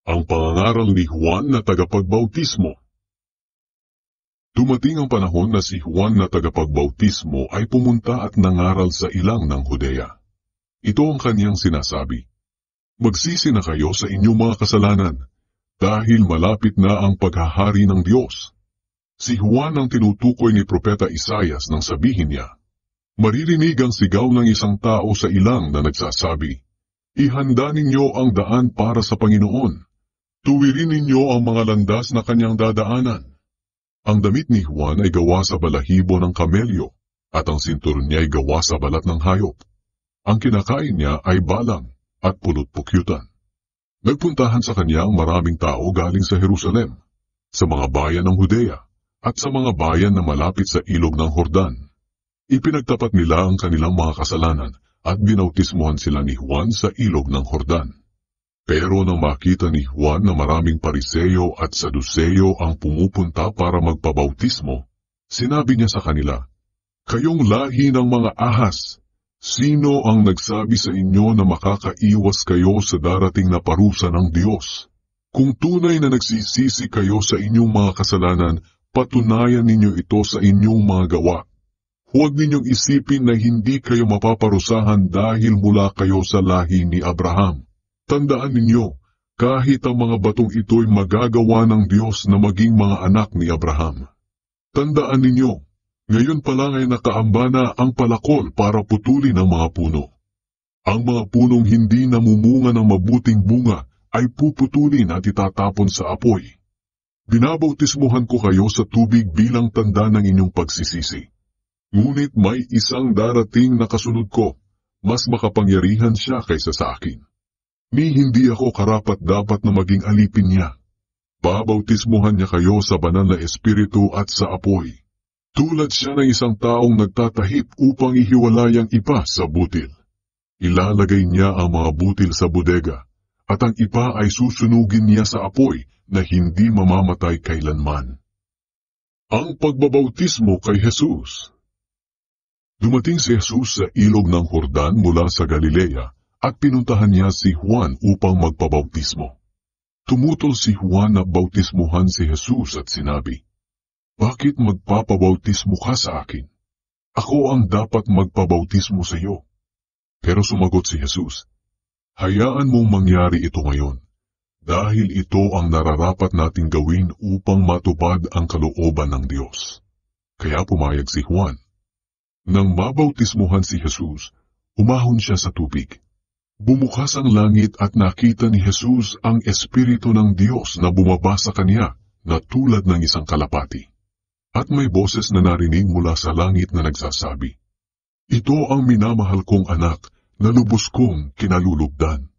Ang pangangaral ni Juan na tagapagbautismo. Dumating ang panahon na si Juan na tagapagbautismo ay pumunta at nangaral sa ilang ng Judea. Ito ang kaniyang sinasabi, "Magsisi na kayo sa inyong mga kasalanan, dahil malapit na ang paghahari ng Diyos." Si Juan ang tinutukoy ni Propeta Isaias nang sabihin niya, "Maririnig ang sigaw ng isang tao sa ilang na nagsasabi, Ihanda ninyo ang daan para sa Panginoon. Tuwirin ninyo ang mga landas na kanyang dadaanan." Ang damit ni Juan ay gawa sa balahibo ng kamelyo, at ang sinturon niya ay gawa sa balat ng hayop. Ang kinakain niya ay balang at pulot-pukyutan. Nagpuntahan sa kanya ang maraming tao galing sa Jerusalem, sa mga bayan ng Judea, at sa mga bayan na malapit sa ilog ng Jordan. Ipinagtapat nila ang kanilang mga kasalanan at binautismuhan sila ni Juan sa ilog ng Jordan. Pero nang makita ni Juan na maraming Pariseo at Saduceo ang pumupunta para magpabautismo, sinabi niya sa kanila, "Kayong lahi ng mga ahas, sino ang nagsabi sa inyo na makakaiwas kayo sa darating na parusa ng Diyos? Kung tunay na nagsisisi kayo sa inyong mga kasalanan, patunayan ninyo ito sa inyong mga gawa. Huwag ninyong isipin na hindi kayo mapaparusahan dahil mula kayo sa lahi ni Abraham. Tandaan ninyo, kahit ang mga batong ito'y magagawa ng Diyos na maging mga anak ni Abraham. Tandaan ninyo, ngayon pa lang ay nakaamba na ang palakol para putulin ang mga puno. Ang mga punong hindi namumunga ng mabuting bunga ay puputulin at itatapon sa apoy. Binabautismuhan ko kayo sa tubig bilang tanda ng inyong pagsisisi. Ngunit may isang darating na kasunod ko, mas makapangyarihan siya kaysa sa akin. Ni hindi ako karapat-dapat na maging alipin niya. Babautismuhan niya kayo sa banal na espiritu at sa apoy. Tulad siya ng isang taong nagtatahip upang ihiwalay ang ipa sa butil. Ilalagay niya ang mga butil sa bodega, at ang ipa ay susunugin niya sa apoy na hindi mamamatay kailanman." Ang pagbabautismo kay Jesus. Dumating si Jesus sa ilog ng Jordan mula sa Galilea, at pinuntahan niya si Juan upang magpabautismo. Tumutol si Juan na bautismuhan si Jesus at sinabi, "Bakit magpapabautismo ka sa akin? Ako ang dapat magpabautismo sa iyo." Pero sumagot si Jesus, "Hayaan mong mangyari ito ngayon, dahil ito ang nararapat nating gawin upang matupad ang kalooban ng Diyos." Kaya pumayag si Juan. Nang mabautismuhan si Jesus, umahon siya sa tubig. Bumukas ang langit at nakita ni Jesus ang Espiritu ng Diyos na bumaba sa kanya na tulad ng isang kalapati. At may boses na narinig mula sa langit na nagsasabi, "Ito ang minamahal kong anak na lubos kong kinalulugdan."